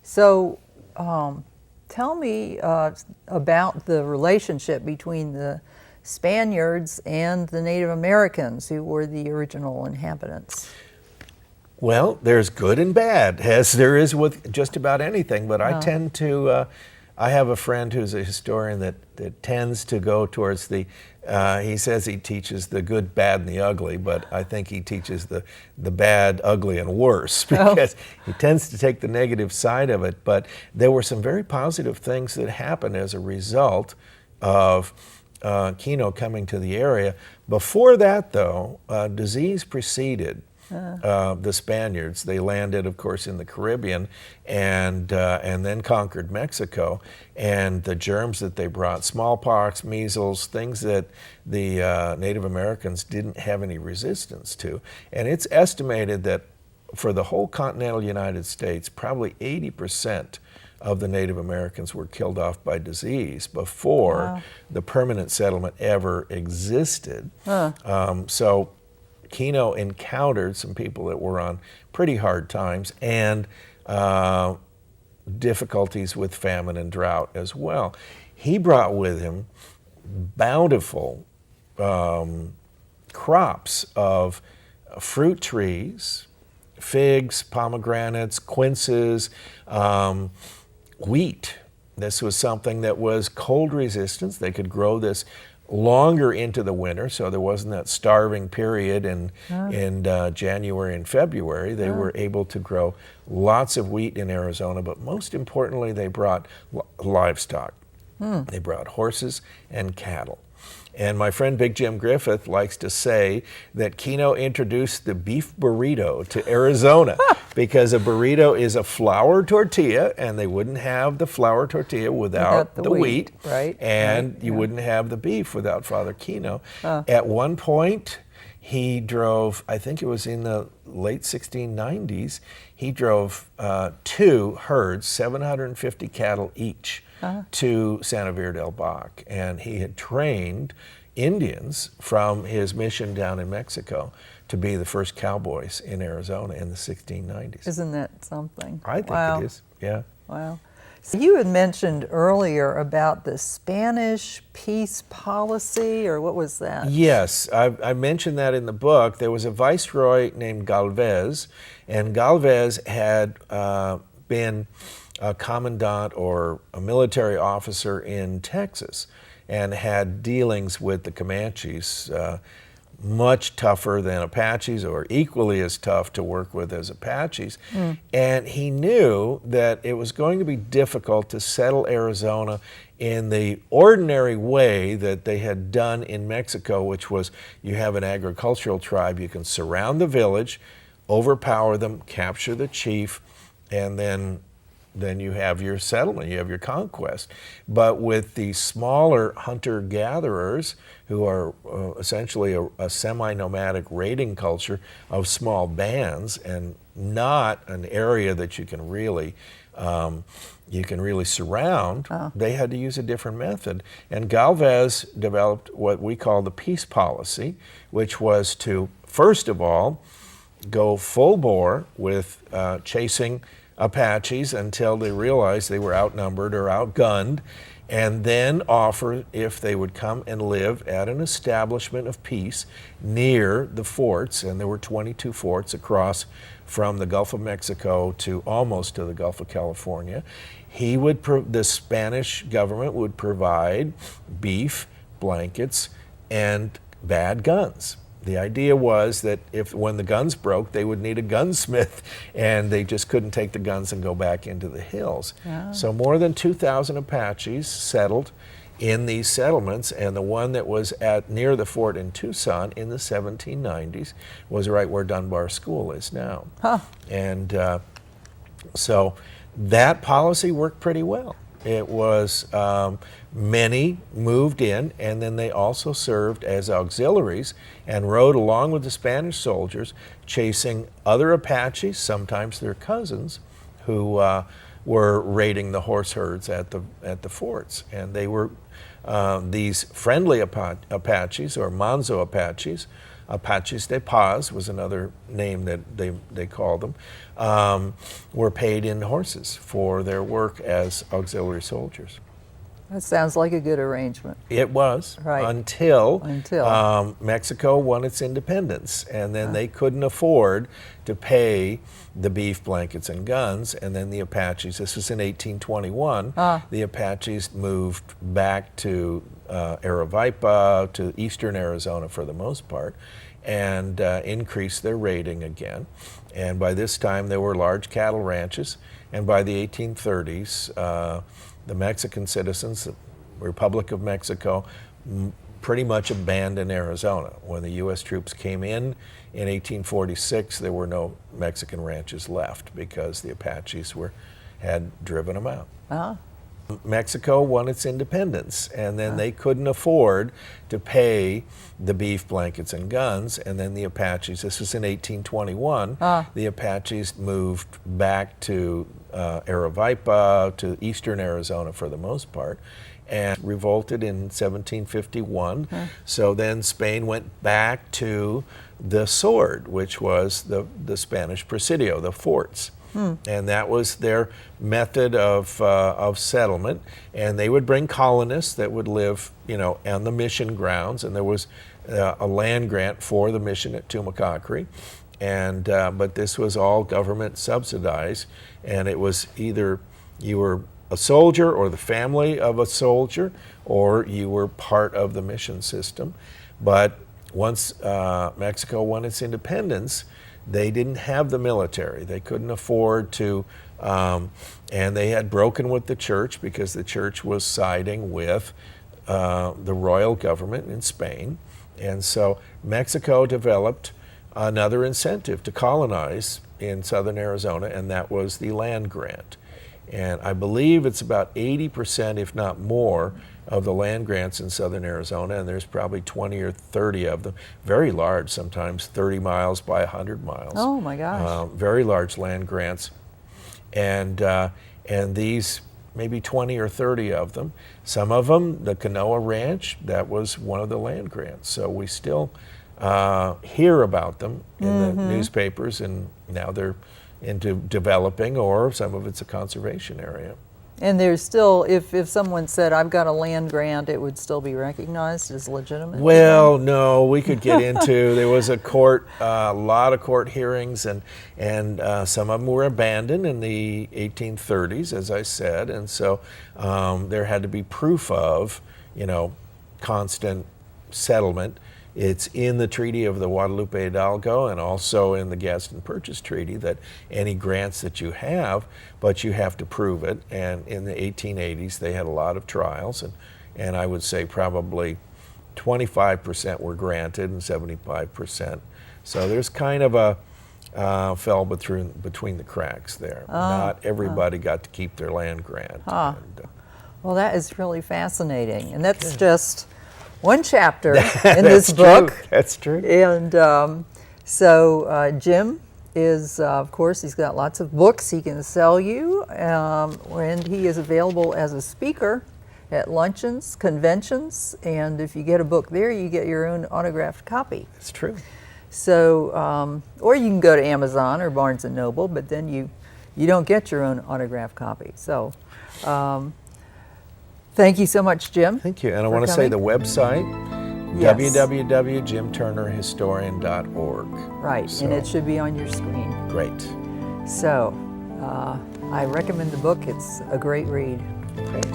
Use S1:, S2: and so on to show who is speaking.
S1: So, tell me about the relationship between the Spaniards and the Native Americans, who were the original inhabitants.
S2: Well, there's good and bad, as there is with just about anything, but I tend to, I have a friend who's a historian that tends to go towards the, he says he teaches the good, bad, and the ugly, but I think he teaches the bad, ugly, and worse, because he tends to take the negative side of it. But there were some very positive things that happened as a result of Kino coming to the area. Before that, though, disease preceded the Spaniards. They landed, of course, in the Caribbean and then conquered Mexico. And the germs that they brought, smallpox, measles, things that the Native Americans didn't have any resistance to. And it's estimated that for the whole continental United States, probably 80% of the Native Americans were killed off by disease before the permanent settlement ever existed. So Kino encountered some people that were on pretty hard times and difficulties with famine and drought as well. He brought with him bountiful crops of fruit trees, figs, pomegranates, quinces, wheat. This was something that was cold resistant. They could grow this longer into the winter, so there wasn't that starving period in January and February. They were able to grow lots of wheat in Arizona, but most importantly, they brought livestock. They brought horses and cattle. And my friend Big Jim Griffith likes to say that Kino introduced the beef burrito to Arizona because a burrito is a flour tortilla, and they wouldn't have the flour tortilla without the wheat.
S1: Right.
S2: And you wouldn't have the beef without Father Kino. At one point, he drove, I think it was in the late 1690s, he drove 2 herds, 750 cattle each, to Santa Vera del Bac. And he had trained Indians from his mission down in Mexico to be the first cowboys in Arizona in the 1690s.
S1: Isn't that something?
S2: I think it is, yeah.
S1: Wow. So you had mentioned earlier about the Spanish peace policy, or what was that?
S2: Yes, I mentioned that in the book. There was a viceroy named Galvez, and Galvez had been a commandant or a military officer in Texas and had dealings with the Comanches, much tougher than Apaches, or equally as tough to work with as Apaches. And he knew that it was going to be difficult to settle Arizona in the ordinary way that they had done in Mexico, which was you have an agricultural tribe, you can surround the village, overpower them, capture the chief, and then you have your settlement, you have your conquest. But with the smaller hunter-gatherers, who are essentially a semi-nomadic raiding culture of small bands, and not an area that you can really surround, they had to use a different method. And Galvez developed what we call the peace policy, which was to, first of all, go full bore with chasing Apaches until they realized they were outnumbered or outgunned, and then offer if they would come and live at an establishment of peace near the forts. And there were 22 forts across from the Gulf of Mexico to almost to the Gulf of California. The Spanish government would provide beef, blankets, and bad guns. The idea was that when the guns broke, they would need a gunsmith, and they just couldn't take the guns and go back into the hills. So more than 2,000 Apaches settled in these settlements, and the one that was near the fort in Tucson in the 1790s was right where Dunbar School is now. And so that policy worked pretty well. It was many moved in, and then they also served as auxiliaries and rode along with the Spanish soldiers, chasing other Apaches, sometimes their cousins, who were raiding the horse herds at the forts. And they were these friendly Apaches, or Manzo Apaches, Apaches de Paz was another name that they called them, were paid in horses for their work as auxiliary soldiers.
S1: That sounds like a good arrangement.
S2: It was,
S1: Right.
S2: until
S1: Mexico
S2: won its independence, and then they couldn't afford to pay the beef, blankets, and guns, and then the Apaches, this was in 1821, the Apaches moved back to Aravaipa, to eastern Arizona for the most part, and increased their raiding again. And by this time there were large cattle ranches, and by the 1830s, the Mexican citizens, the Republic of Mexico, pretty much abandoned Arizona. When the U.S. troops came in 1846, there were no Mexican ranches left because the Apaches had driven them out. Mexico won its independence, and then they couldn't afford to pay the beef, blankets, and guns, and then the Apaches, this was in 1821, the Apaches moved back to Aravaipa, to eastern Arizona for the most part, and revolted in 1751. So then Spain went back to the sword, which was the Spanish presidio, the forts. And that was their method of settlement. And they would bring colonists that would live, on the mission grounds. And there was a land grant for the mission at Tumacacri. And but this was all government subsidized. And it was either you were a soldier or the family of a soldier, or you were part of the mission system. But once Mexico won its independence, they didn't have the military. They couldn't afford to, and they had broken with the church because the church was siding with the royal government in Spain. And so Mexico developed another incentive to colonize in southern Arizona, and that was the land grant. And I believe it's about 80%, if not more, of the land grants in southern Arizona, and there's probably 20 or 30 of them, very large, sometimes 30 miles by 100 miles.
S1: Oh my gosh.
S2: Very large land grants. And these, maybe 20 or 30 of them, some of them, the Canoa Ranch, that was one of the land grants. So we still hear about them in the newspapers, and now they're into developing, or some of it's a conservation area.
S1: And there's still, if someone said, I've got a land grant, it would still be recognized as legitimate?
S2: Well, no, we could get into, there was a lot of court hearings, and some of them were abandoned in the 1830s, as I said, and so there had to be proof of, constant settlement. It's in the Treaty of the Guadalupe Hidalgo and also in the Gaston Purchase Treaty that any grants that you have, but you have to prove it. And in the 1880s, they had a lot of trials, and I would say probably 25% were granted and 75%. So there's kind of a fell between the cracks there. Not everybody got to keep their land grant.
S1: Well, that is really fascinating. And that's just one chapter in this book.
S2: True. That's true.
S1: And so Jim is, of course, he's got lots of books he can sell you, and he is available as a speaker at luncheons, conventions, and if you get a book there, you get your own autographed copy.
S2: That's true.
S1: So, or you can go to Amazon or Barnes & Noble, but then you don't get your own autographed copy. So, thank you so much, Jim.
S2: Thank you. And I want to say the website,
S1: Yes.
S2: www.jimturnerhistorian.org.
S1: Right,
S2: So,
S1: and it should be on your screen.
S2: great.
S1: So, I recommend the book. It's a great read.
S2: Great.